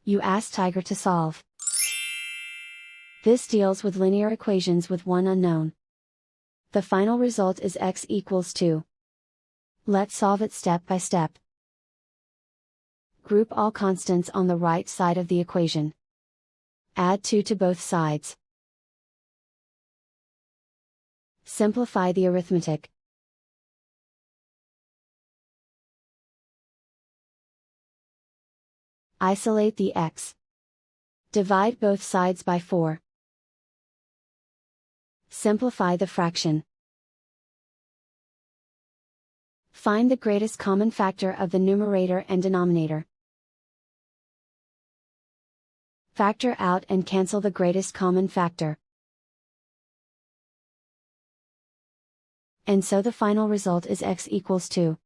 You ask Tiger to solve. This deals with linear equations with one unknown. The final result is x equals 2. Let's solve it step by step. Group all constants on the right side of the equation. Add 2 to both sides. Simplify the arithmetic. Isolate the x. Divide both sides by 4. Simplify the fraction. Find the greatest common factor of the numerator and denominator. Factor out and cancel the greatest common factor. And so the final result is x equals 2.